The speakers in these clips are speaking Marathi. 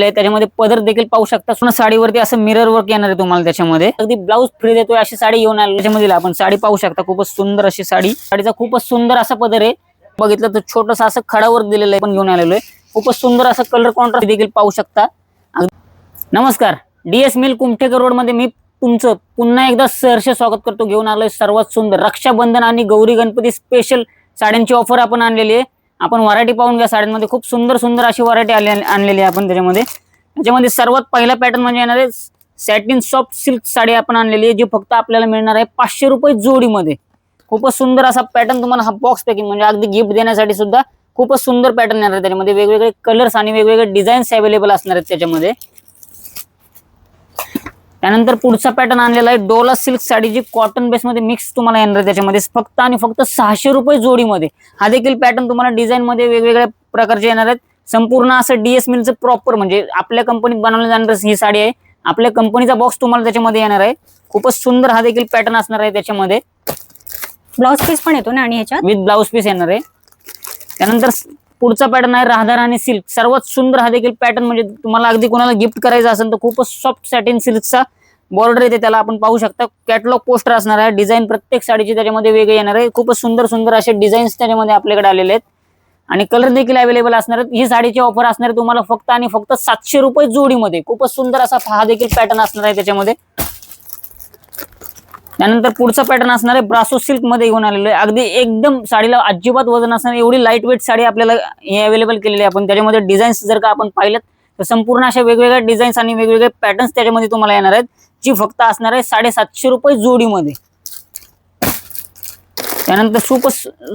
त्याच्यामध्ये पदर देखील पाहू शकता. पूर्ण साडीवरती असं मिरर वर्क येणार आहे तुम्हाला. त्याच्यामध्ये अगदी ब्लाऊज फ्री देतोय अशी साडी घेऊन आलो. त्याच्यामध्ये आपण साडी पाहू शकता, खूपच सुंदर अशी साडी. साडीचा खूपच सुंदर असा पदर आहे. बघितलं तर छोटंसं असं खडा वर्क दिलेलं आहे, पण घेऊन आलेलो आहे. खूपच सुंदर असं कलर कॉन्ट्रास्ट देखील पाहू शकता. नमस्कार, DS मिल कुमठेकर रोड मध्ये मी तुमचं पुन्हा एकदा सहर्ष स्वागत करतो. घेऊन आलोय सर्वात सुंदर रक्षाबंधन आणि गौरी गणपती स्पेशल साड्यांची ऑफर आपण आणलेली आहे. आपण व्हरायटी पाहून घ्या. साड्यांमध्ये खूप सुंदर सुंदर अशी व्हरायटी आणलेली आहे आपण. त्याच्यामध्ये सर्वात पहिला पॅटर्न म्हणजे येणार आहे सॅटिन सॉफ्ट सिल्क साडी आपण आणलेली आहे, जी फक्त आपल्याला मिळणार आहे 500 रुपये जोडीमध्ये. खूपच सुंदर असा पॅटर्न तुम्हाला हा बॉक्स पॅकिंग म्हणजे अगदी गिफ्ट देण्यासाठी सुद्धा खूपच सुंदर पॅटर्न येणार आहे. त्याच्यामध्ये वेगवेगळे कलर्स आणि वेगवेगळे डिझाईन्स अवेलेबल असणार आहेत त्याच्यामध्ये. त्यानंतर पुढचा पॅटर्न आणलेला आहे डोला सिल्क साडी, जी कॉटन बेस मध्ये मिक्स तुम्हाला येणार आहे. त्याच्यामध्ये फक्त आणि फक्त 600 रुपये जोडीमध्ये. हा देखील पॅटर्न तुम्हाला डिझाईन मध्ये वेगवेगळ्या प्रकारचे येणार आहेत. संपूर्ण असं DS मिलचं प्रॉपर म्हणजे आपल्या कंपनीत बनवली जाणार ही साडी आहे. आपल्या कंपनीचा बॉक्स तुम्हाला त्याच्यामध्ये येणार आहे. खूपच सुंदर हा देखील पॅटर्न असणार आहे. त्याच्यामध्ये ब्लाउज पीस पण येतो ना आणि ह्याच्यात विथ ब्लाउज पीस येणार आहे. त्यानंतर पुढचा पॅटर्न आहे राधार आणि सिल्क. सर्वात सुंदर हा देखील पॅटर्न म्हणजे तुम्हाला अगदी कोणाला गिफ्ट करायचा असेल तर खूपच सॉफ्ट सॅटिन सिल्कचा बॉर्डर येते त्याला. आपण पाहू शकता कॅटलॉग पोस्टर असणार आहे. डिझाईन प्रत्येक साडीची त्याच्यामध्ये वेगळे येणार आहे. खूपच सुंदर सुंदर असे डिझाईन्स त्याच्यामध्ये आपल्याकडे आलेले आहेत आणि कलर देखील अवेलेबल असणार आहेत. ही साडीची ऑफर असणार आहे तुम्हाला फक्त आणि फक्त 700 रुपये जोडीमध्ये. खूपच सुंदर असा हा देखील पॅटर्न असणार आहे त्याच्यामध्ये. त्यानंतर पुढचा पॅटर्न असणार आहे ब्रासो सिल्क मध्ये घेऊन आलेलो आहे. अगदी एकदम साडीला अजिबात वजन असणार एवढी लाईट वेट साडी आपल्याला हे अवेलेबल केलेली आहे आपण. त्याच्यामध्ये डिझाईन्स जर का आपण पाहिलं तर संपूर्ण अशा वेगवेगळ्या डिझाईन्स आणि वेगवेगळे पॅटर्न्स त्याच्यामध्ये तुम्हाला येणार आहेत, जी फक्त असणार आहे 750 रुपये जोडीमध्ये. त्यानंतर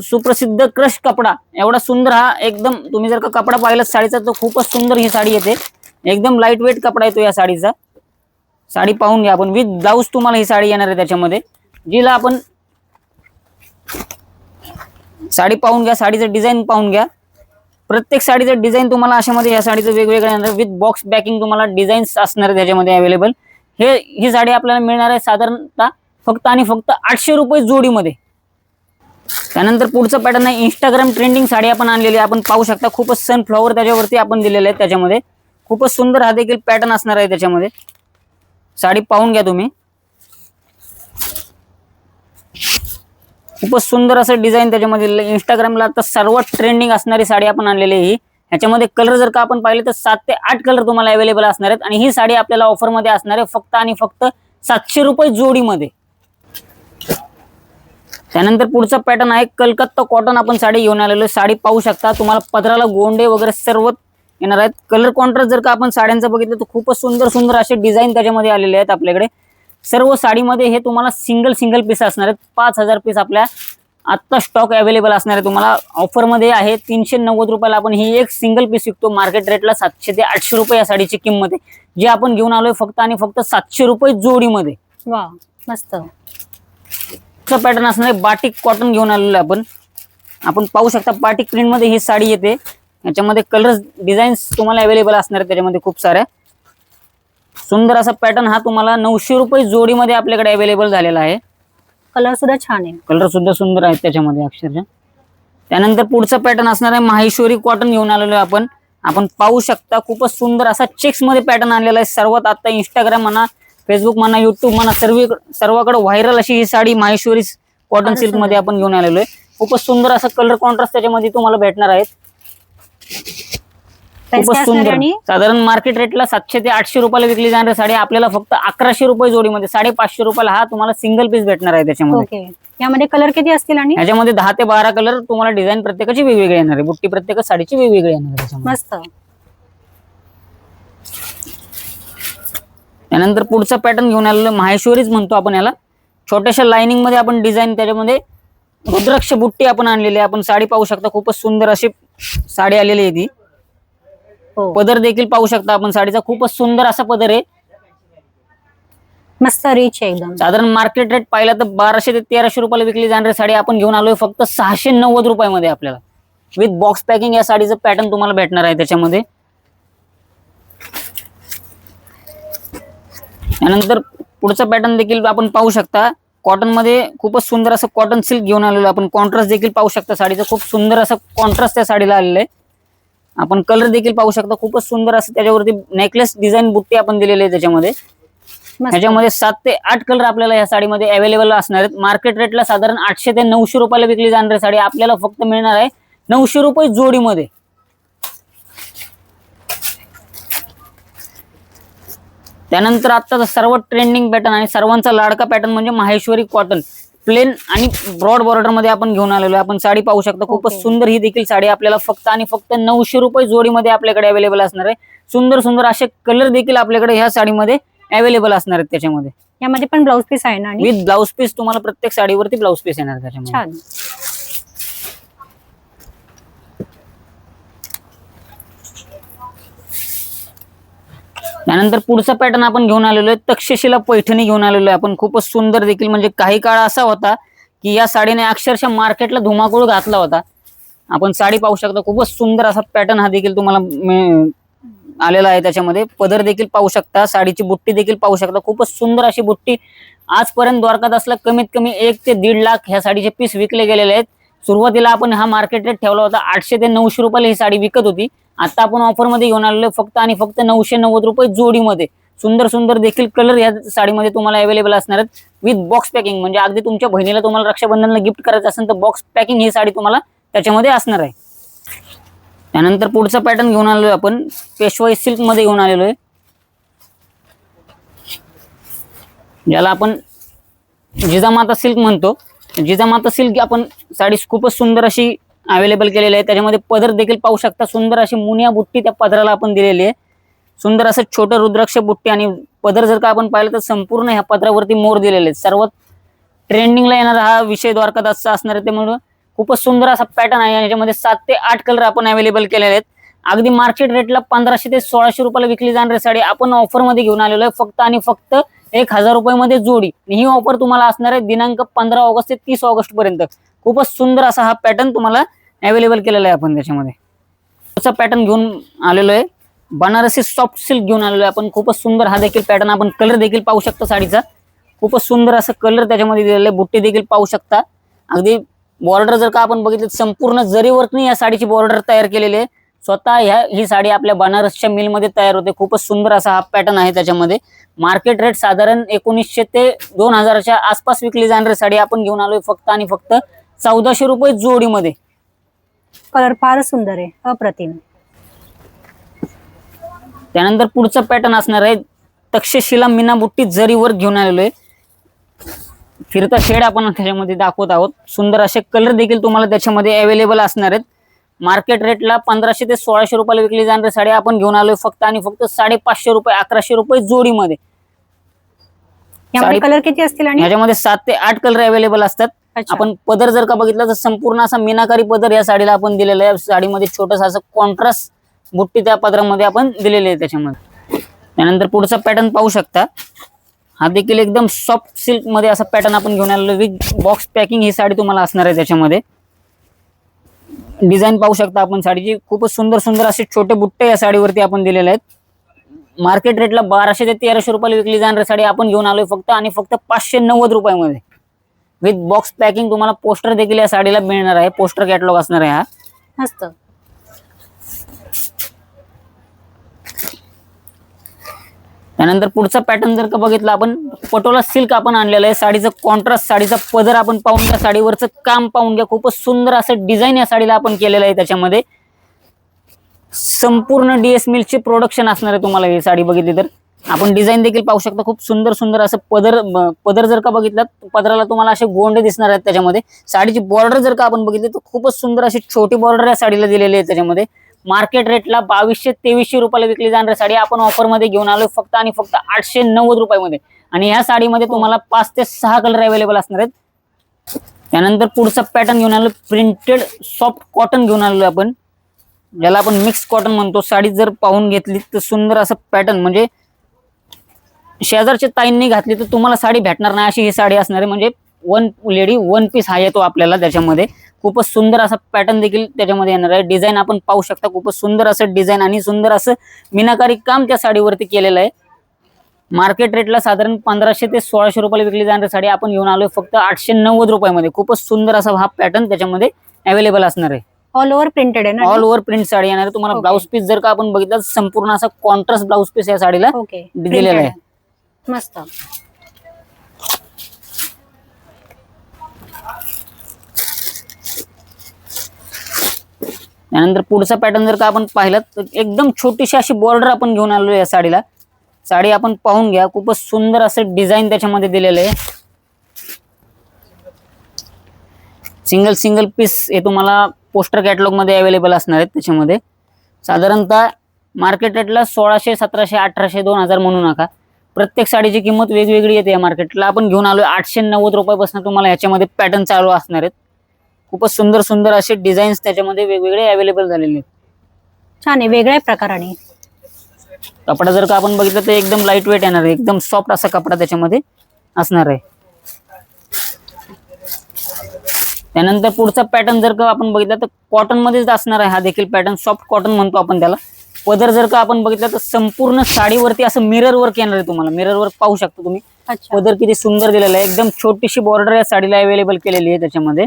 सुप्रसिद्ध क्रश कपडा, एवढा सुंदर हा एकदम तुम्ही जर का कपडा पाहिला साडीचा तर खूपच सुंदर ही साडी येते. एकदम लाईट वेट कपडा येतो या साडीचा. साडी पाहून घ्या आपण, विथ ब्लाऊज तुम्हाला ही साडी येणार आहे त्याच्यामध्ये. जिला आपण साडी पाहून घ्या, साडीचं डिझाईन पाहून घ्या. प्रत्येक साडीचं डिझाईन तुम्हाला अशामध्ये या साडीचं वेगवेगळं येणार. विथ बॉक्स पॅकिंग तुम्हाला डिझाईन्स असणार त्याच्यामध्ये अवेलेबल. ही साडी आपल्याला मिळणार आहे साधारणतः फक्त आणि फक्त 800 रुपये जोडीमध्ये. त्यानंतर पुढचं पॅटर्न आहे इंस्टाग्राम ट्रेंडिंग साडी आपण आणलेली आहे. आपण पाहू शकता खूपच सनफ्लॉवर त्याच्यावरती आपण दिलेले आहेत त्याच्यामध्ये. खूपच सुंदर हा देखील पॅटर्न असणार आहे त्याच्यामध्ये. साडी पाहून घ्या तुम्ही. खूपच सुंदर असं डिझाईन त्याच्यामध्ये. इंस्टाग्रामला आता सर्वात ट्रेंडिंग असणारी साडी आपण आणलेली आहे ही. ह्याच्यामध्ये कलर जर का आपण पाहिले तर 7 ते 8 कलर तुम्हाला अवेलेबल असणार आहेत आणि ही साडी आपल्याला ऑफर मध्ये असणार आहे फक्त आणि फक्त 700 रुपये जोडीमध्ये. त्यानंतर पुढचा पॅटर्न आहे कलकत्ता कॉटन आपण साडी घेऊन आलेलो आहे. साडी पाहू शकता तुम्हाला पदराला गोंडे वगैरे सर्व येणार आहेत. कलर कॉन्ट्रास्ट जर का आपण साड्यांचं बघितलं तर खूपच सुंदर सुंदर असे डिझाईन त्याच्यामध्ये आलेले आहेत आपल्याकडे. सर्व साडीमध्ये हे तुम्हाला सिंगल पीस असणार आहेत. 5000 पीस आपल्या आत्ता स्टॉक अवेलेबल असणार आहे. तुम्हाला ऑफर मध्ये आहे 390 रुपयाला आपण ही एक सिंगल पीस विकतो. मार्केट रेटला 700 ते 800 रुपये या साडीची किंमत आहे, जी आपण घेऊन आलोय फक्त आणि फक्त 700 रुपये जोडीमध्ये. वा मस्त. पॅटर्न असणार आहे बाटिक कॉटन घेऊन आलेलो आहे आपण पाहू शकता बाटिक प्रिंट मध्ये ही साडी येते. याच्यामध्ये कलर्स डिझाईन्स तुम्हाला अवेलेबल असणार आहे त्याच्यामध्ये खूप साऱ्या. सुंदर असा पॅटर्न हा तुम्हाला 900 रुपये जोडीमध्ये आपल्याकडे अवेलेबल झालेला आहे. कलर सुद्धा छान आहे. कलर सुद्धा सुंदर आहेत त्याच्यामध्ये अक्षरशः. त्यानंतर पुढचा पॅटर्न असणार आहे माहेश्वरी कॉटन घेऊन आलेलो आहे आपण पाहू शकता खूपच सुंदर असा चेक्स मध्ये पॅटर्न आणलेला आहे. सर्वात आता इंस्टाग्राम म्हणा, फेसबुक म्हणा, युट्यूब म्हणा सर्वाकडे व्हायरल अशी ही साडी माहेश्वरी कॉटन सिल्क मध्ये आपण घेऊन आलेलो आहे. खूपच सुंदर असा कलर कॉन्ट्रास्ट त्याच्यामध्ये तुम्हाला भेटणार आहेत. खूपच सुंदर. साधारण मार्केट रेटला 700 ते 800 रुपयाला विकली जाणारी साडी आपल्याला फक्त 1100 रुपये जोडीमध्ये 550 रुपयाला हा तुम्हाला सिंगल पीस भेटणार आहे त्याच्यामध्ये. यामध्ये कलर किती असतील आणि याच्यामध्ये 10 ते 12 कलर तुम्हाला डिझाईन प्रत्येकाची वेगवेगळी येणार आहे. बुट्टी प्रत्येक साडीची वेगवेगळी येणार आहे. मस्त. त्यानंतर पुढचा पॅटर्न घेऊन आलेलो माहेश्वरीच म्हणतो आपण याला. छोट्याशा लाइनिंग मध्ये आपण डिझाईन त्याच्यामध्ये रुद्राक्ष बुट्टी आपण आणलेली आहे. आपण साडी पाहू शकता खूपच सुंदर अशी साडी आलेली आहे ती. पदर देखील पाहू शकता आपण साडीचा. खूपच सुंदर असा पदर आहे. मस्त रिच आहे एकदम. साधारण मार्केट रेट पाहिला तर 1200 ते 1300 रुपयाला विकली जाणारी साडी आपण घेऊन आलोय फक्त 690 रुपयामध्ये आपल्याला. विथ बॉक्स पॅकिंग या साडीचं पॅटर्न तुम्हाला भेटणार आहे त्याच्यामध्ये. त्यानंतर पुढचा पॅटर्न देखील आपण पाहू शकता. कॉटन मध्ये खूपच सुंदर असं कॉटन सिल्क घेऊन आलेलो आपण. कॉन्ट्रास्ट देखील पाहू शकता साडीचं. खूप सुंदर असं कॉन्ट्रास्ट त्या साडीला आलेलं आहे. आपण कलर देखील पाहू शकता, खूपच सुंदर असं त्याच्यावरती नेकलेस डिझाईन बुट्टी आपण दिलेली आहे त्याच्यामध्ये. मस्त. ह्याच्यामध्ये 7 ते 8 कलर आपल्याला या साडीमध्ये अवेलेबल असणार आहेत. मार्केट रेटला साधारण 800 ते 900 रुपयाला विकली जाणारी साडी आपल्याला फक्त मिळणार आहे 900 रुपये जोडीमध्ये. त्यानंतर आत्ताचा सर्व ट्रेंडिंग पॅटर्न आणि सर्वांचा लाडका पॅटर्न म्हणजे माहेश्वरी कॉटन प्लेन आणि ब्रॉड बॉर्डर मध्ये आपण घेऊन आलेलो आहे. आपण साडी पाहू शकता, खूपच सुंदर ही देखील साडी आपल्याला फक्त आणि फक्त 900 रुपये जोडीमध्ये आपल्याकडे अवेलेबल असणार आहे. सुंदर सुंदर असे कलर देखील आपल्याकडे ह्या साडीमध्ये अवेलेबल असणार आहेत त्याच्यामध्ये. यामध्ये पण ब्लाऊज पीस आहे ना? विथ ब्लाऊज पीस तुम्हाला प्रत्येक साडीवरती ब्लाऊज पीस येणार त्याच्यामध्ये. छान. त्यानंतर पुढचा पॅटर्न आपण घेऊन आलेलो आहे तक्षशिला पैठणी घेऊन आलेलो आहे आपण. खूपच सुंदर देखील, म्हणजे काही काळ असा होता की या साडीने अक्षरशः मार्केटला धुमाकूळ घातला होता. आपण साडी पाहू शकता, खूपच सुंदर असा पॅटर्न हा देखील तुम्हाला आलेला आहे त्याच्यामध्ये. पदर देखील पाहू शकता, साडीची बुट्टी देखील पाहू शकता, खूपच सुंदर अशी बुट्टी. आजपर्यंत द्वारकादासला कमीत कमी 1 ते 1.5 लाख ह्या साडीचे पीस विकले गेलेले आहेत. सुरुवातीला आपण हा मार्केट रेट ठेवला होता 800 ते 900 रुपयाला ही साडी विकत होती. आता आपण ऑफर मध्ये घेऊन आलेलो फक्त आणि फक्त 990 रुपये जोडीमध्ये. सुंदर सुंदर देखील कलर या साडीमध्ये तुम्हाला अवेलेबल असणार आहेत विथ बॉक्स पॅकिंग. म्हणजे अगदी तुमच्या बहिणीला तुम्हाला रक्षाबंधनला गिफ्ट करायचं असेल तर बॉक्स पॅकिंग ही साडी तुम्हाला त्याच्यामध्ये असणार आहे. त्यानंतर पुढचा पॅटर्न घेऊन आलेलो आपण पेशवाई सिल्क मध्ये घेऊन आलेलो आहे, ज्याला आपण जिजामाता सिल्क म्हणतो. जिजामाता सिल्क आपण साडी खूपच सुंदर अशी अवेलेबल केलेली आहे. त्याच्यामध्ये पदर देखील पाहू शकता, सुंदर अशी मुनिया बुट्टी त्या पदराला आपण दिलेली आहे. सुंदर असं छोटं रुद्राक्ष बुट्टी आणि पदर जर का आपण पाहिलं तर संपूर्ण ह्या पदरावरती मोर दिलेले आहेत. सर्वात ट्रेंडिंगला येणारा हा विषय द्वारकादासचा असणार आहे, त्यामुळे खूपच सुंदर असा पॅटर्न आहे. याच्यामध्ये 7 ते 8 कलर आपण अवेलेबल केलेले आहेत. अगदी मार्केट रेटला 1500 ते 1600 रुपयाला विकली जाणारी साडी आपण ऑफर मध्ये घेऊन आलेलो आहे फक्त आणि फक्त 1000 रुपयामध्ये जोडी. ही ऑफर तुम्हाला असणार आहे दिनांक 15 ऑगस्ट ते 30 ऑगस्ट पर्यंत. खूपच सुंदर असा हा पॅटर्न तुम्हाला अवेलेबल केलेला आहे आपण त्याच्यामध्ये. पुढचा पॅटर्न घेऊन आलेलो आहे बनारसी सॉफ्ट सिल्क घेऊन आलेलो आहे आपण. खूपच सुंदर हा देखील पॅटर्न. आपण कलर देखील पाहू शकता साडीचा, खूपच सुंदर असं कलर त्याच्यामध्ये दिलेलं आहे. बुट्टी देखील पाहू शकता. अगदी बॉर्डर जर का आपण बघितलं संपूर्ण जरी वर्कनी या साडीची बॉर्डर तयार केलेली आहे. स्वतः ही साडी आपल्या बनारसच्या मिलमध्ये तयार होते. खूपच सुंदर असा हा पॅटर्न आहे त्याच्यामध्ये. मार्केट रेट साधारण 1900 ते 2000च्या आसपास विकली जाणारी साडी आपण घेऊन आलोय फक्त आणि फक्त 1400 रुपये जोडीमध्ये. कलर फार सुंदर आहे, अप्रतिम. त्यानंतर पुढचा पॅटर्न असणार आहे तक्षशिला मीना बुट्टी जरीवर घेऊन आलेलो आहे. फिरता शेड आपण त्याच्यामध्ये दाखवत आहोत. सुंदर असे कलर देखील तुम्हाला त्याच्यामध्ये अवेलेबल असणार आहेत. मार्केट रेटला 1500 ते 1600 रुपयाला विकली जाणारी साडी आपण घेऊन आलोय फक्त आणि फक्त 550 रुपये 1100 रुपये जोडीमध्ये. यामध्ये कलर किती असतील आणि ह्याच्यामध्ये 7 ते 8 कलर अवेलेबल असतात. आपण पदर जर का बघितला तर संपूर्ण असा मीनाकारी पदर या साडीला आपण दिलेला आहे. साडीमध्ये छोटस असं कॉन्ट्रास्ट बुट्टी त्या पदरामध्ये आपण दिलेली आहे त्याच्यामध्ये. त्यानंतर पुढचा पॅटर्न पाहू शकता, हा देखील एकदम सॉफ्ट सिल्क मध्ये असा पॅटर्न आपण घेऊन आलेलो विथ बॉक्स पॅकिंग ही साडी तुम्हाला असणार आहे त्याच्यामध्ये. डिझाईन पाहू शकता आपण साडीची, खूपच सुंदर सुंदर असे छोटे बुट्टे या साडीवरती आपण दिलेले आहेत. मार्केट रेटला 1200 ते 1300 रुपयाला विकली जाणारी साडी आपण घेऊन आलोय फक्त आणि फक्त 590 रुपयामध्ये विथ बॉक्स पॅकिंग. तुम्हाला पोस्टर देखील या साडीला मिळणार आहे, पोस्टर कॅटलॉग असणार आहे हा. मस्त. त्यानंतर पुढचा पॅटर्न जर का बघितला आपण पटोला सिल्क आपण आणलेलं आहे. साडीचं कॉन्ट्रास्ट, साडीचा पदर आपण पाहून घ्या, साडीवरचं काम पाहून घ्या. खूपच सुंदर असं डिझाईन या साडीला आपण केलेलं आहे त्याच्यामध्ये. संपूर्ण डीएस मिल्कचे प्रोडक्शन असणार आहे तुम्हाला ही साडी बघितली तर. आपण डिझाईन देखील पाहू शकता, खूप सुंदर सुंदर असं पदर जर का बघितलं पदराला तुम्हाला असे गोंडे दिसणार आहेत त्याच्यामध्ये. साडीची बॉर्डर जर का आपण बघितली तर खूपच सुंदर अशी छोटी बॉर्डर या साडीला दिलेली आहे त्याच्यामध्ये. मार्केट रेटला 2200-2300 रुपयाला विकली जाणारी साडी आपण ऑफर मध्ये घेऊन आलोय फक्त आणि फक्त 890 रुपयामध्ये. आणि ह्या साडीमध्ये तुम्हाला 5 ते 6 कलर अवेलेबल असणार आहेत. त्यानंतर पुढचा पॅटर्न घेऊन आलो प्रिंटेड सॉफ्ट कॉटन घेऊन आलो आपण, ज्याला आपण मिक्स कॉटन म्हणतो. साडी जर पाहून घेतली तर सुंदर असं पॅटर्न, म्हणजे शेजारच्या ताईंनी घातली तर तुम्हाला साडी भेटणार नाही अशी ही साडी असणार आहे. म्हणजे वन लेडी वन पीस हा येतो आपल्याला त्याच्यामध्ये. खूपच सुंदर असा पॅटर्न देखील त्याच्यामध्ये येणार आहे. डिझाईन आपण पाहू शकता, खूपच सुंदर असं डिझाईन आणि सुंदर असं मीनाकारी काम त्या साडीवरती केलेलं आहे. मार्केट रेटला साधारण 1500 ते 1600 रुपयाला विकली जाणारी साडी आपण घेऊन आलोय फक्त 890 रुपयामध्ये. खूपच सुंदर असा हा पॅटर्न त्याच्यामध्ये अवेलेबल असणार आहे. ऑल ओव्हर प्रिंटेड आहे ना? ऑल ओव्हर प्रिंट साडी येणार आहे तुम्हाला. Okay. ब्लाऊज पीस जर का आपण बघितलं संपूर्ण असा कॉन्ट्रास्ट ब्लाऊज पीस या साडीला ओके, दिलेला आहे. मस्त. त्यानंतर पुढचा पॅटर्न जर का आपण पाहिलं तर एकदम छोटीशी अशी बॉर्डर आपण घेऊन आलो या साडीला. साडी आपण पाहून घ्या, खूपच सुंदर असं डिझाईन त्याच्यामध्ये दिलेलं आहे. सिंगल सिंगल पीस हे तुम्हाला पोस्टर कॅटलॉग मध्ये अवेलेबल असणार आहेत. त्याच्यामध्ये साधारणतः मार्केट रेटला 1600, 1700, 1800, 2000 म्हणू नका. प्रत्येक साडीची किंमत वेगवेगळी येते या मार्केटला. आपण घेऊन आलोय 890 रुपयापासून तुम्हाला याच्यामध्ये पॅटर्न चालू असणार आहेत. खूपच सुंदर सुंदर असे डिझाईन्स त्याच्यामध्ये वेगवेगळे अवेलेबल झालेले आहेत. छान आहे, वेगळ्या प्रकाराने. कपडा जर का आपण बघितलं तर एकदम लाईट वेट येणार आहे, एकदम सॉफ्ट असा कपडा त्याच्यामध्ये असणार आहे. त्यानंतर पुढचा पॅटर्न जर का आपण बघितलं तर कॉटन मध्येच असणार आहे. हा देखील पॅटर्न सॉफ्ट कॉटन म्हणतो आपण त्याला. पदर जर का आपण बघितलं तर संपूर्ण साडीवरती असं मिरर वर्क येणार आहे तुम्हाला. मिरर वर्क पाहू शकता तुम्ही. अच्छा, पदर किती सुंदर दिलेला आहे. एकदम छोटीशी बॉर्डर या साडीला अवेलेबल केलेली आहे त्याच्यामध्ये.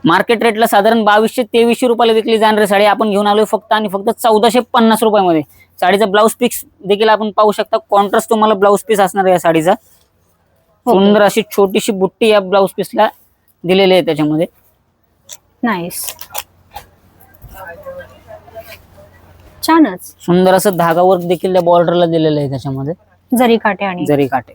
मार्केट रेटला साधारण 2200-2300 रुपयाला विकली जाणारी साडी आपण घेऊन आलोय फक्त आणि फक्त 1450 रुपयामध्ये. साडीचा ब्लाऊज पीस देखील आपण पाहू शकता. कॉन्ट्रास्ट तुम्हाला ब्लाऊज पीस असणार आहे या साडीचा. सुंदर अशी छोटीशी बुट्टी या ब्लाऊज पीसला दिलेली आहे त्याच्यामध्ये. नाईस, छानच. सुंदर असं धागा वर्क देखील त्या बॉर्डरला दिलेलं आहे त्याच्यामध्ये. जरी काटे आणि जरी काटे.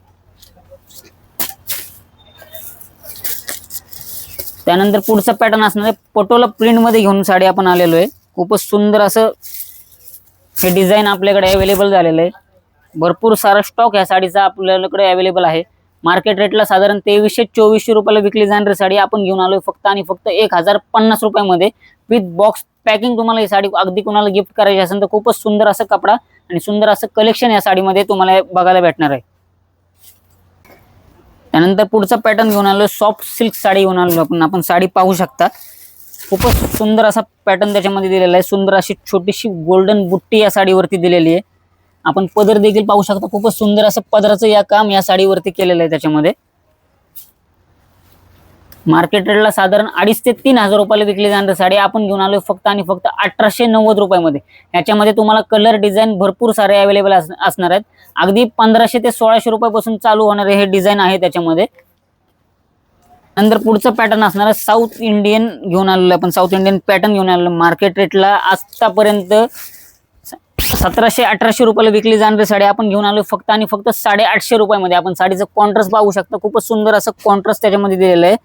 त्यानंतर पुढचा पॅटर्न असणार आहे पटोला प्रिंट मध्ये घेऊन साडी आपण आलेलो आहे. खूपच सुंदर असं हे डिझाईन आपल्याकडे अवेलेबल झालेलं आहे. भरपूर सारा स्टॉक या साडीचा आपल्याकडे अवेलेबल आहे. मार्केट रेटला साधारण 2300-2400 रुपयाला विकली जाणारी साडी आपण घेऊन आलोय फक्त आणि फक्त 1050 रुपयामध्ये विथ बॉक्स पॅकिंग. तुम्हाला ही साडी अगदी कोणाला गिफ्ट करायची असेल तर खूपच सुंदर असं कपडा आणि सुंदर असं कलेक्शन या साडीमध्ये तुम्हाला बघायला भेटणार आहे. त्यानंतर पुढचा पॅटर्न घेऊन आलो सॉफ्ट सिल्क साडी घेऊन आलो आपण साडी पाहू शकता. खूपच सुंदर असा पॅटर्न त्याच्यामध्ये दिलेला आहे. सुंदर अशी छोटीशी गोल्डन बुट्टी या साडीवरती दिलेली आहे. आपण पदर देखील पाहू शकता. खूपच सुंदर असं पदराचं या काम या साडीवरती केलेलं आहे त्याच्यामध्ये. मार्केट रेटला साधारण 2500 ते 3000 रुपयाला विकली जाणारी साडी आपण घेऊन आलोय फक्त आणि फक्त 1890 रुपयामध्ये. याच्यामध्ये तुम्हाला कलर डिझाईन भरपूर सारे अवेलेबल असणार आहेत. अगदी 1500 ते 1600 रुपयापासून चालू होणारे हे डिझाईन आहे त्याच्यामध्ये. नंतर पुढचं पॅटर्न असणार आहे साऊथ इंडियन घेऊन आलेलं आपण. साऊथ इंडियन पॅटर्न घेऊन आलेलं. मार्केट रेटला आतापर्यंत 1700-1800 रुपयाला विकली जाणारी साडी आपण घेऊन आलोय फक्त आणि फक्त 850 रुपयामध्ये. आपण साडीचं कॉन्ट्रास्ट पाहू शकता. खूपच सुंदर असं कॉन्ट्रास्ट त्याच्यामध्ये दिलेलं आहे.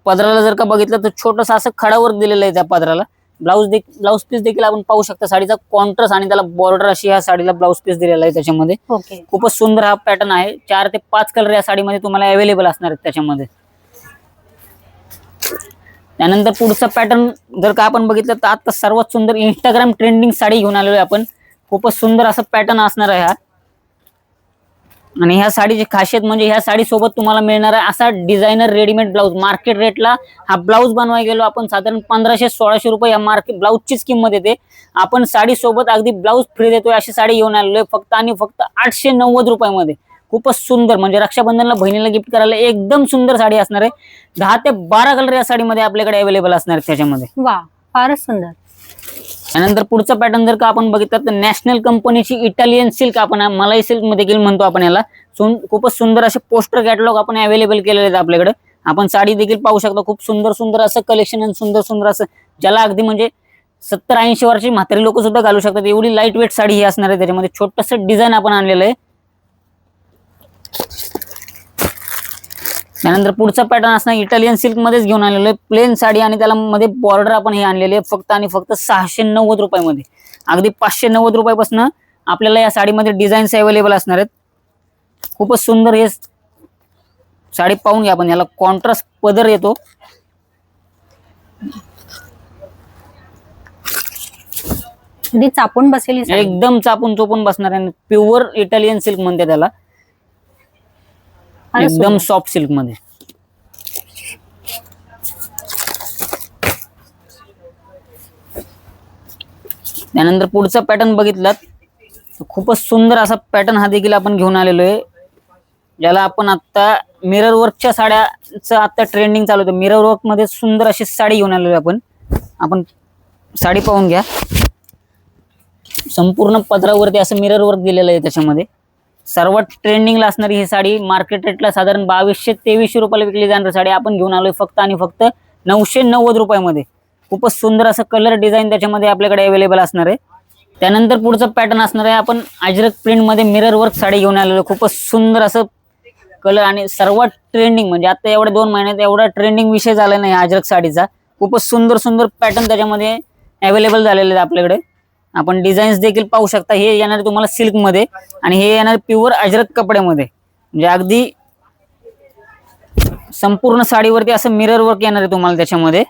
पदराला जर का बघितलं तर छोटंसं असं खडावर दिलेलं आहे त्या पदराला. ब्लाऊज पीस देखील आपण पाहू शकता. साडीचा कॉन्ट्रास्ट आणि त्याला बॉर्डर अशी या साडीला ब्लाऊज पीस दिलेला आहे त्याच्यामध्ये. ओके, खूपच सुंदर हा पॅटर्न आहे. 4 ते 5 कलर या साडीमध्ये तुम्हाला अवेलेबल असणार आहेत त्याच्यामध्ये. त्यानंतर पुढचा पॅटर्न जर का आपण बघितलं तर आता सर्वात सुंदर इंस्टाग्राम ट्रेंडिंग साडी घेऊन आलेलो आहे आपण. खूपच सुंदर असं पॅटर्न असणार आहे हा. आणि ह्या साडीची खासियत म्हणजे ह्या साडी सोबत तुम्हाला मिळणार आहे असा डिझायनर रेडीमेड ब्लाऊज. मार्केट रेटला हा ब्लाऊज बनवायला गेलो आपण साधारण 1500-1600 रुपये या मार्केट ब्लाऊजचीच किंमत येते. आपण साडी सोबत अगदी ब्लाऊज फ्री देतोय अशी साडी घेऊन आलेलो आहे फक्त आणि फक्त 890 रुपयामध्ये. खूपच सुंदर म्हणजे रक्षाबंधनला बहिणीला गिफ्ट करायला एकदम सुंदर साडी असणार आहे. 10 ते 12 कलर या साडीमध्ये आपल्याकडे अवेलेबल असणार आहेत त्याच्यामध्ये. वा, फारच सुंदर. त्यानंतर पुढचा पॅटर्न जर का आपण बघितलं तर नॅशनल कंपनीची इटालियन सिल्क आपण मलाई सिल्क मध्ये देखील म्हणतो आपण याला. खूपच सुंदर असे पोस्टर कॅटलॉग आपण अवेलेबल केलेले आहेत आपल्याकडे. आपण साडी देखील पाहू शकता. खूप सुंदर सुंदर असं कलेक्शन आणि सुंदर सुंदर असं ज्याला अगदी म्हणजे 70-80 वर्षाची म्हातारी लोक सुद्धा घालू शकतात एवढी लाईट वेट साडी ही असणार आहे. त्याच्यामध्ये छोटस डिझाईन आपण आणलेलं आहे. त्यानंतर पुढचा पॅटर्न असणार इटालियन सिल्क मध्येच घेऊन आलेलं आहे. प्लेन साडी आणि त्याला मध्ये बॉर्डर आपण हे आणलेले आहे फक्त आणि फक्त 690 रुपयामध्ये. अगदी 590 रुपयापासून आपल्याला या साडीमध्ये डिझाईन्स अवेलेबल असणार आहेत. खूपच सुंदर हे साडी पाहून घ्या आपण. याला कॉन्ट्रास्ट पदर येतो. अगदी चापून बसलेली साडी. एकदम चापून चोपून बसणार आहे. प्युअर इटालियन सिल्क म्हणते त्याला. फारच एकदम सुंदर. सॉफ्ट सिल्क मध्ये. त्यानंतर पुढचा पॅटर्न बघितलात खूपच सुंदर असा पॅटर्न हा देखील आपण घेऊन आलेलो आहे. ज्याला आपण आता मिरर वर्कच्या साड्याचं आता ट्रेंडिंग चालू होतं. मिरर वर्क मध्ये सुंदर अशी साडी घेऊन आलेलो आपण साडी पाहून घ्या. संपूर्ण पदरावरती असं मिरर वर्क दिलेलं आहे. त्याच्यामध्ये सर्वात ट्रेंडिंगला असणारी ही साडी मार्केट रेटला साधारण 2200-2300 रुपयाला विकली जाणारी साडी आपण घेऊन आलोय फक्त आणि फक्त 990 रुपयामध्ये. खूपच सुंदर असं कलर डिझाईन त्याच्यामध्ये आपल्याकडे अवेलेबल असणार आहे. त्यानंतर पुढचं पॅटर्न असणार आहे. आपण अजरक प्रिंट मध्ये मिरर वर्क साडी घेऊन आलेलो. खूपच सुंदर असं कलर आणि सर्वात ट्रेंडिंग म्हणजे आता एवढ्या 2 महिन्यात एवढा ट्रेंडिंग विषय झाला नाही अजरक साडीचा. खूपच सुंदर सुंदर पॅटर्न त्याच्यामध्ये अवेलेबल झालेले आहेत आपल्याकडे. आपण डिझाईन्स देखील पाहू शकता. हे येणार तुम्हाला सिल्क मध्ये आणि हे येणार प्युअर अजरक कपड्यामध्ये. म्हणजे अगदी संपूर्ण साडीवरती असं मिरर वर्क येणार आहे तुम्हाला त्याच्यामध्ये.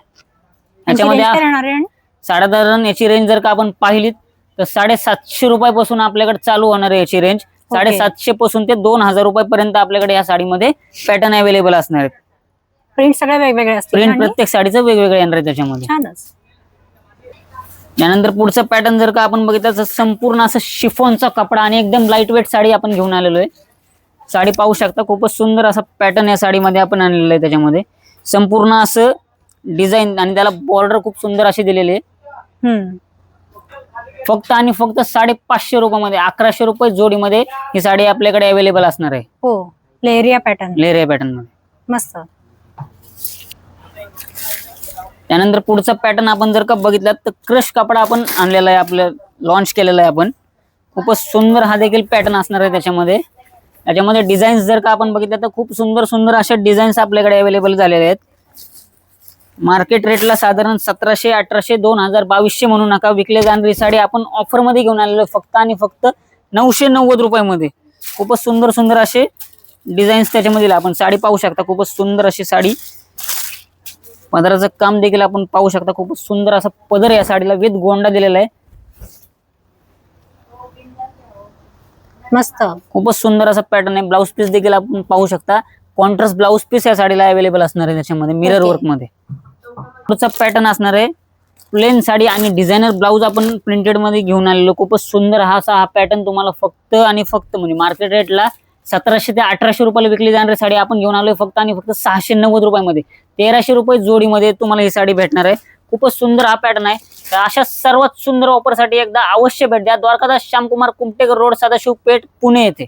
याच्यामध्ये साधारण याची रेंज जर का आपण पाहिली तर 750 रुपयापासून आपल्याकडे चालू होणार आहे याची रेंज. 750 पासून ते 2000 रुपयापर्यंत आपल्याकडे या साडीमध्ये पॅटर्न अवेलेबल असणार आहेत. प्रिंट सगळे वेगवेगळे असतील. प्रिंट प्रत्येक साडीचं वेगवेगळं येणार आहे त्याच्यामध्ये. छानच. त्यानंतर पुढचं पॅटर्न जर का आपण बघितलं तर संपूर्ण असं शिफॉनचा कपडा आणि एकदम लाईट वेट साडी आपण घेऊन आलेलो आहे. साडी पाहू शकता. खूपच सुंदर असा पॅटर्न या साडीमध्ये आपण आणलेलं आहे. त्याच्यामध्ये संपूर्ण असं डिझाईन आणि त्याला बॉर्डर खूप सुंदर अशी दिलेली आहे. फक्त आणि फक्त 550 रुपयामध्ये 1100 रुपये जोडीमध्ये ही साडी आपल्याकडे अवेलेबल असणार आहे. हो, लेरिया पॅटर्न. लेरिया पॅटर्न मध्ये मस्त. त्यानंतर पुढचा पॅटर्न आपण जर का बघितला तर क्रश कपडा आपण आणलेला आहे. आपलं लॉन्च केलेला आहे आपण. खूपच सुंदर हा देखील पॅटर्न असणार आहे त्याच्यामध्ये. त्याच्यामध्ये डिझाईन्स जर का आपण बघितलं तर खूप सुंदर सुंदर अशा डिझाईन्स आपल्याकडे अवेलेबल झालेले आहेत. मार्केट रेटला साधारण 1700, 1800, 2000, 2200 म्हणू नका विकले जाणारी साडी आपण ऑफर मध्ये घेऊन आलेलो फक्त आणि फक्त 990 रुपयामध्ये. खूपच सुंदर सुंदर असे डिझाईन्स त्याच्यामध्ये आपण साडी पाहू शकता. खूपच सुंदर अशी साडी. पदराचं काम देखील आपण पाहू शकता. खूपच सुंदर असा पदर या साडीला विथ गोंडा दिलेला आहे. मस्त. खूपच सुंदर असा पॅटर्न आहे. ब्लाऊज पीस देखील आपण पाहू शकता. कॉन्ट्रास्ट ब्लाऊज पीस या साडीला अवेलेबल असणार आहे त्याच्यामध्ये मिरर वर्क मध्ये. पुढचा पॅटर्न असणार आहे प्लेन साडी आणि डिझायनर ब्लाऊज आपण प्रिंटेड मध्ये घेऊन आलेलो. खूपच सुंदर हा पॅटर्न तुम्हाला फक्त आणि फक्त म्हणजे मार्केट रेटला 1700 ते 1800 रुपयाला विकली जाणारी साडी आपण घेऊन आलोय फक्त आणि फक्त 690 रुपयामध्ये. 1300 रुपये जोडीमध्ये तुम्हाला ही साडी भेटणार आहे. खूपच सुंदर हा पॅटर्न आहे. तर अशा सर्वात सुंदर ऑफरसाठी एकदा अवश्य भेट द्या. द्वारकादास श्यामकुमार कुमटेकर रोड, सदाशिव पेठ, पुणे येथे.